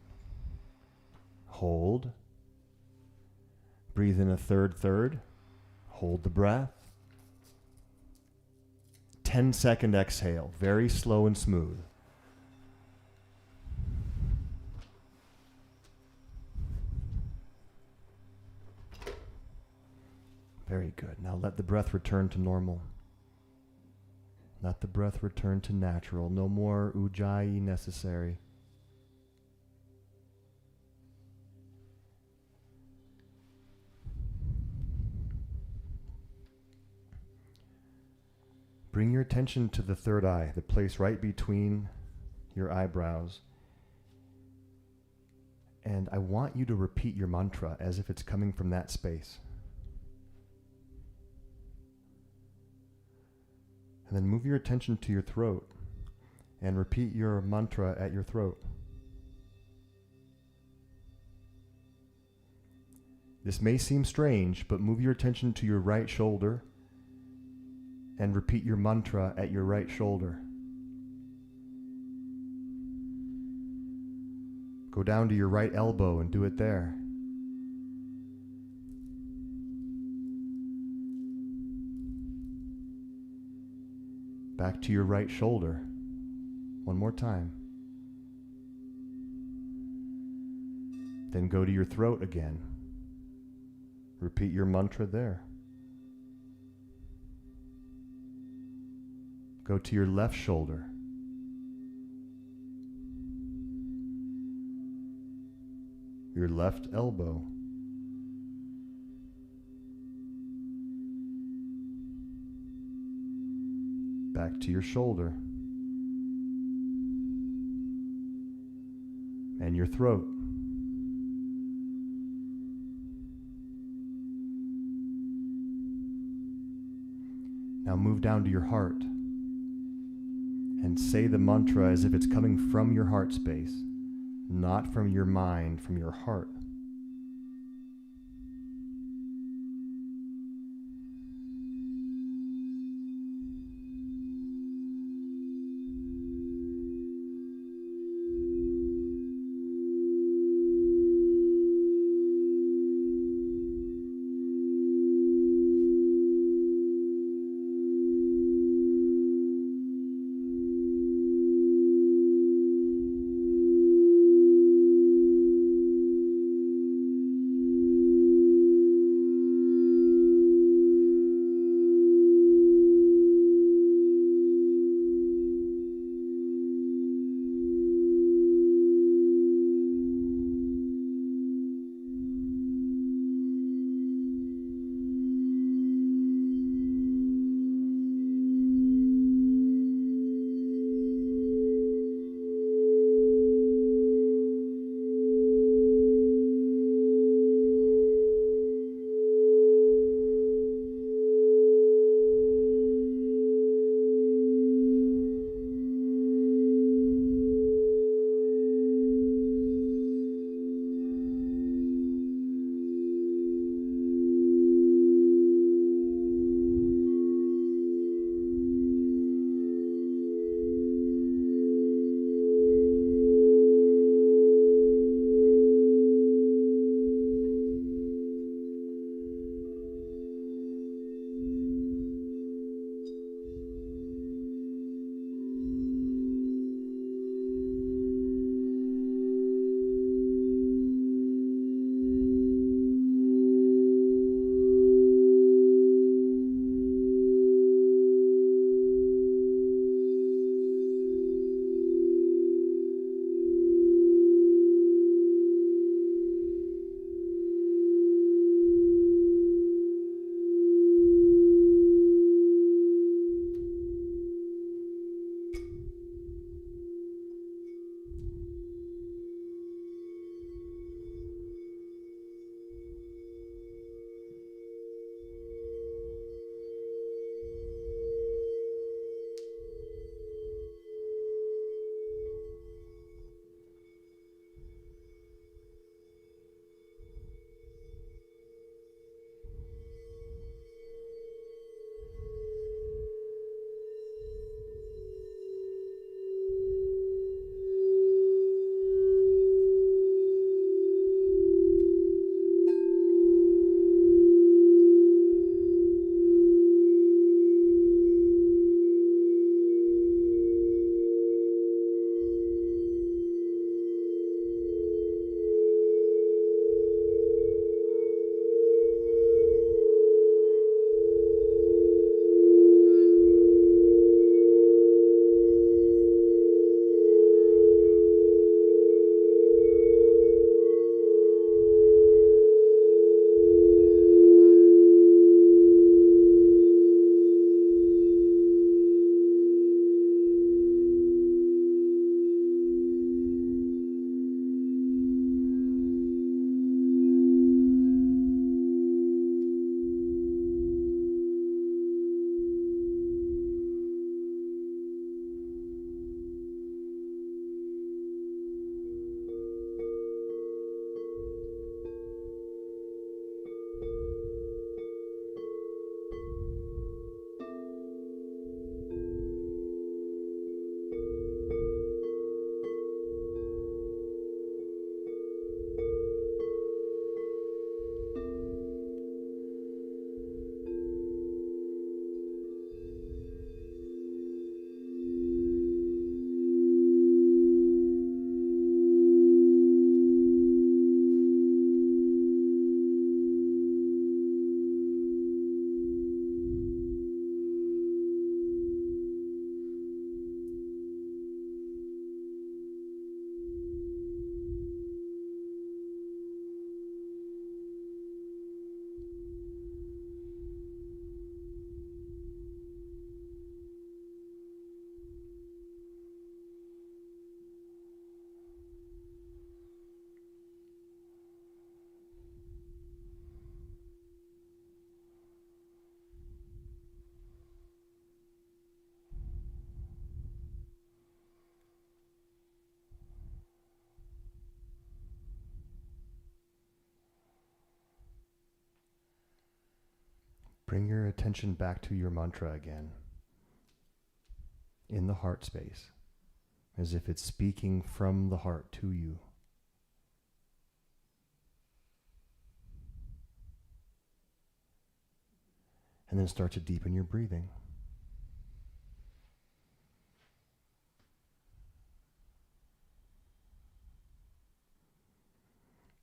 Hold. Breathe in a third third. Hold the breath. 10-second exhale. Very slow and smooth. Very good. Now let the breath return to normal. Let the breath return to natural. No more ujjayi necessary. Bring your attention to the third eye, the place right between your eyebrows. And I want you to repeat your mantra as if it's coming from that space. And then move your attention to your throat and repeat your mantra at your throat. This may seem strange, but move your attention to your right shoulder and repeat your mantra at your right shoulder. Go down to your right elbow and do it there. Back to your right shoulder. One more time. Then go to your throat again. Repeat your mantra there. Go to your left shoulder. Your left elbow. Back to your shoulder. And your throat. Now move down to your heart and say the mantra as if it's coming from your heart space, not from your mind, from your heart. Bring your attention back to your mantra again, in the heart space, as if it's speaking from the heart to you. And then start to deepen your breathing.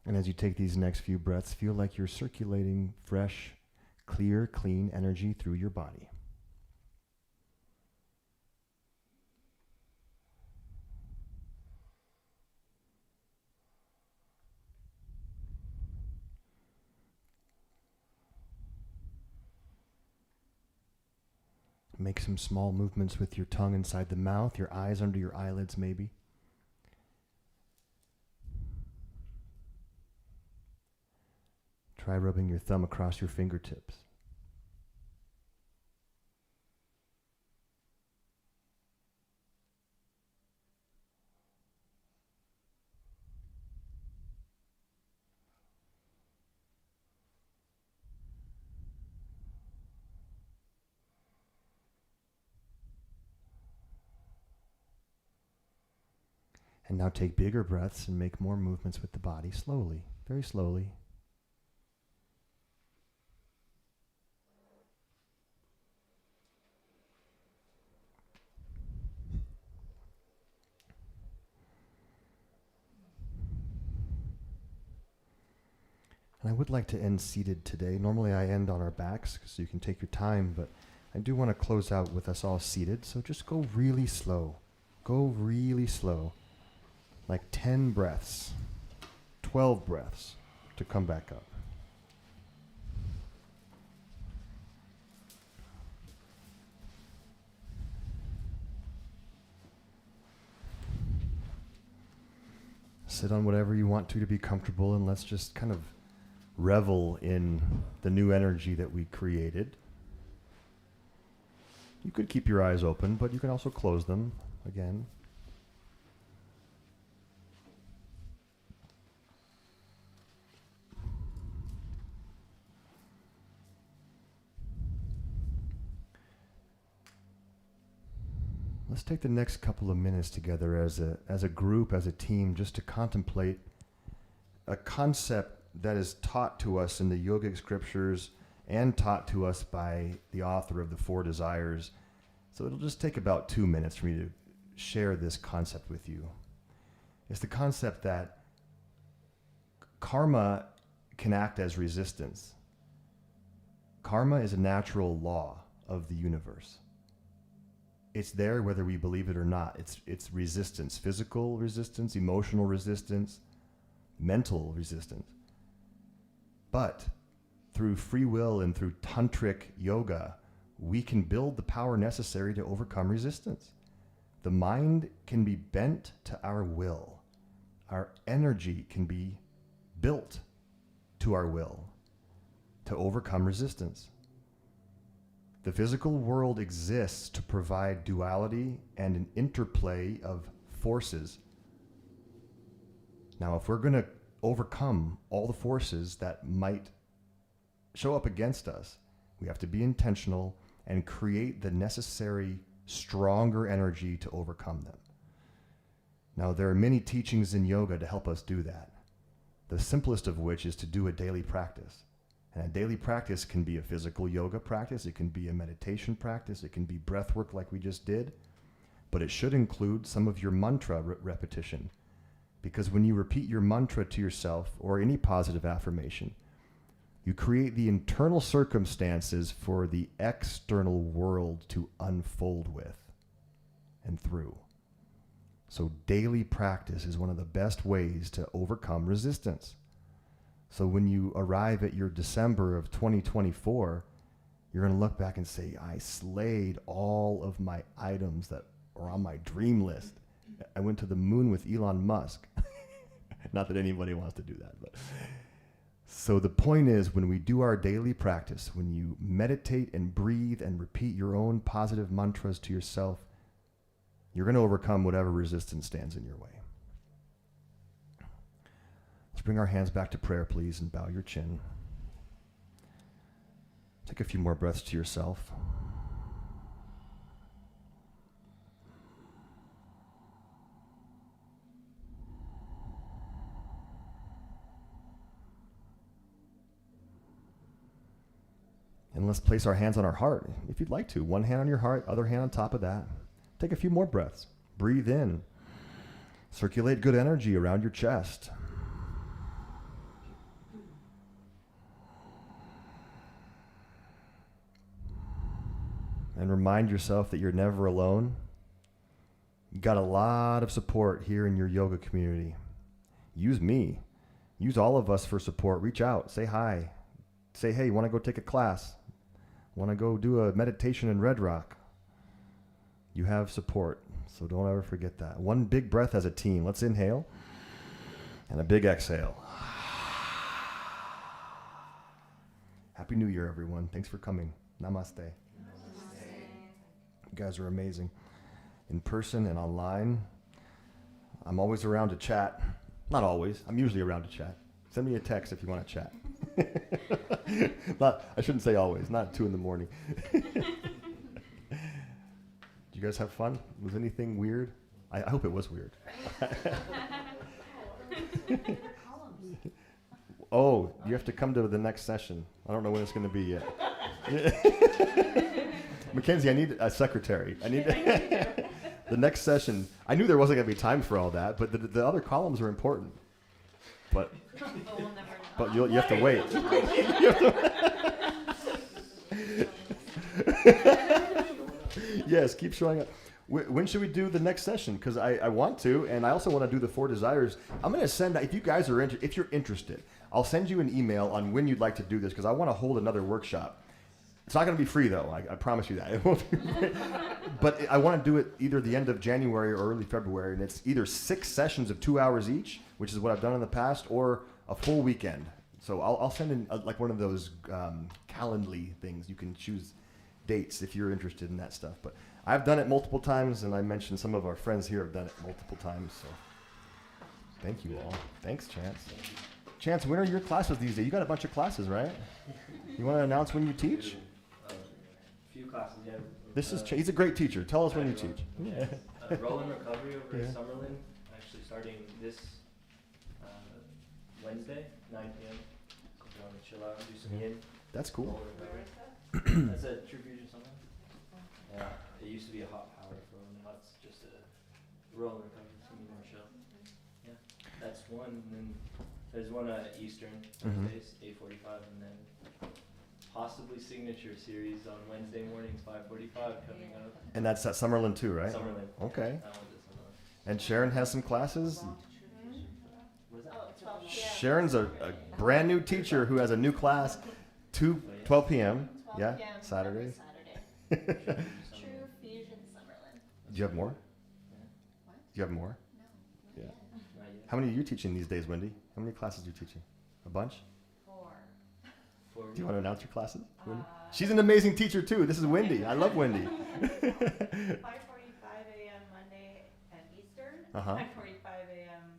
And as you take these next few breaths, feel like you're circulating fresh, clear, clean energy through your body. Make some small movements with your tongue inside the mouth, your eyes under your eyelids maybe. Try rubbing your thumb across your fingertips. And now take bigger breaths and make more movements with the body slowly, very slowly. And I would like to end seated today. Normally I end on our backs so you can take your time, but I do want to close out with us all seated. So just go really slow. Go really slow. Like 10 breaths, 12 breaths to come back up. Sit on whatever you want to be comfortable, and let's just kind of revel in the new energy that we created. You could keep your eyes open, but you can also close them again. Let's take the next couple of minutes together as a group, as a team, just to contemplate a concept that is taught to us in the yogic scriptures and taught to us by the author of the Four Desires. So it'll just take about 2 minutes for me to share this concept with you. It's the concept that karma can act as resistance. Karma is a natural law of the universe. It's there whether we believe it or not. It's resistance, physical resistance, emotional resistance, mental resistance. But through free will and through tantric yoga, we can build the power necessary to overcome resistance. The mind can be bent to our will. Our energy can be built to our will to overcome resistance. The physical world exists to provide duality and an interplay of forces. Now, if we're going to overcome all the forces that might show up against us, we have to be intentional and create the necessary stronger energy to overcome them. Now, there are many teachings in yoga to help us do that. The simplest of which is to do a daily practice. And a daily practice can be a physical yoga practice, it can be a meditation practice, it can be breath work like we just did, but it should include some of your mantra repetition. Because when you repeat your mantra to yourself or any positive affirmation, you create the internal circumstances for the external world to unfold with and through. So daily practice is one of the best ways to overcome resistance. So when you arrive at your December of 2024, you're going to look back and say, I slayed all of my items that are on my dream list. I went to the moon with Elon Musk. Not that anybody wants to do that, but so the point is, when we do our daily practice, when you meditate and breathe and repeat your own positive mantras to yourself, you're going to overcome whatever resistance stands in your way. Let's bring our hands back to prayer, please, and bow your chin. Take a few more breaths to yourself. And let's place our hands on our heart, if you'd like to. One hand on your heart, other hand on top of that. Take a few more breaths. Breathe in. Circulate good energy around your chest. And remind yourself that you're never alone. You got a lot of support here in your yoga community. Use me. Use all of us for support. Reach out. Say hi. Say, hey, want to go take a class? Want to go do a meditation in Red Rock? You have support, so don't ever forget that. One big breath as a team. Let's inhale. And a big exhale. Happy New Year, everyone. Thanks for coming. Namaste. You guys are amazing. In person and online, I'm always around to chat. Not always. I'm usually around to chat. Send me a text if you want to chat. I shouldn't say always. Not 2 a.m. Did you guys have fun? Was anything weird? I hope it was weird. Oh, you have to come to the next session. I don't know when it's going to be yet. Mackenzie, I need a secretary. I need the next session. I knew there wasn't going to be time for all that, but the other columns are important. But you have to wait. Yes, keep showing up. When should we do the next session? Because I want to, and I also want to do the 4 desires. I'm going to send, if you guys are if you're interested, I'll send you an email on when you'd like to do this, because I want to hold another workshop. It's not going to be free, though. I promise you that. It won't be free. But I want to do it either the end of January or early February, and it's either 6 sessions of 2 hours each, which is what I've done in the past, or a full weekend. So I'll send in like one of those Calendly things. You can choose dates if you're interested in that stuff. But I've done it multiple times, and I mentioned some of our friends here have done it multiple times. So thank you all. Thanks, Chance. Chance, when are your classes these days? You got a bunch of classes, right? You want to announce when you teach? Few classes, yeah. This is he's a great teacher. Tell us when you teach. Yeah. Roll and recovery over at Summerlin, actually starting this Wednesday, 9 p.m. If you want to chill out and do some yin. That's cool. Roll and recovery. That's a True Fusion Summit. Yeah, it used to be a hot power flow, and now it's just a roll and recovery. It's gonna be more chill. Yeah, that's one. And then there's one Eastern Thursdays, 8:45, and then possibly signature series on Wednesday mornings, 5:45 coming up. And that's at Summerlin too, right? Summerlin. Okay. That one's at Summerlin. And Sharon has some classes. What is that? Sharon's a brand new teacher who has a new class, 12 p.m. Yeah, Saturdays. True Fusion Summerlin. Do you have more? What? Do you have more? No. Yeah. Not yet. How many are you teaching these days, Wendy? How many classes are you teaching? A bunch? 4. Do you want to announce your classes? Wendy? She's an amazing teacher too. This is Wendy. I love Wendy. 5:45 a.m. Monday at Eastern, 5:45 a.m.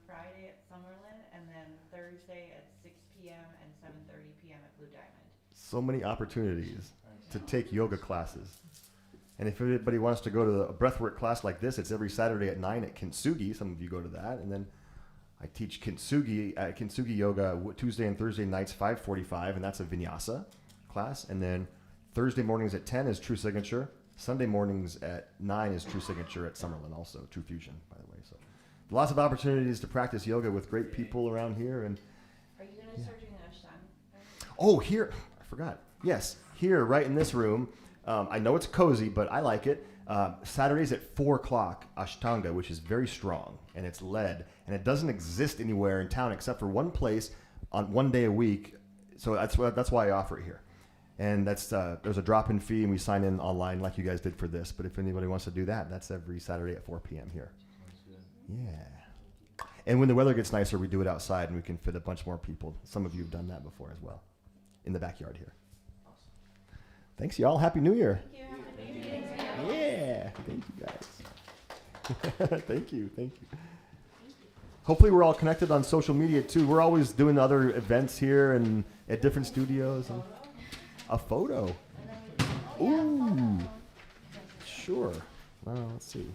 Friday at Summerlin, and then Thursday at 6 p.m. and 7:30 p.m. at Blue Diamond. So many opportunities to take yoga classes. And if anybody wants to go to a breathwork class like this, it's every Saturday at 9 at Kintsugi. Some of you go to that. And then I teach Kintsugi yoga Tuesday and Thursday nights, 5:45, and that's a vinyasa class. And then Thursday mornings at 10 is True Signature. Sunday mornings at 9 is True Signature at Summerlin, also True Fusion, by the way. So lots of opportunities to practice yoga with great people around here. And Are you going to start doing Ashtanga? oh, here, I forgot. Yes, here, right in this room. I know it's cozy, but I like it. Saturdays at 4 o'clock, Ashtanga, which is very strong, and it's led. And it doesn't exist anywhere in town except for one place on one day a week. So that's why I offer it here. And that's there's a drop-in fee, and we sign in online like you guys did for this. But if anybody wants to do that, that's every Saturday at 4 p.m. here. Yeah. And when the weather gets nicer, we do it outside, and we can fit a bunch more people. Some of you have done that before as well, in the backyard here. Thanks, y'all. Happy New Year. Thank you. Happy New Year. Yeah. Thank you, guys. Thank you. Hopefully we're all connected on social media, too. We're always doing other events here and at different studios. And A photo. And then we can, oh yeah, Ooh. photo. Sure. Let's see.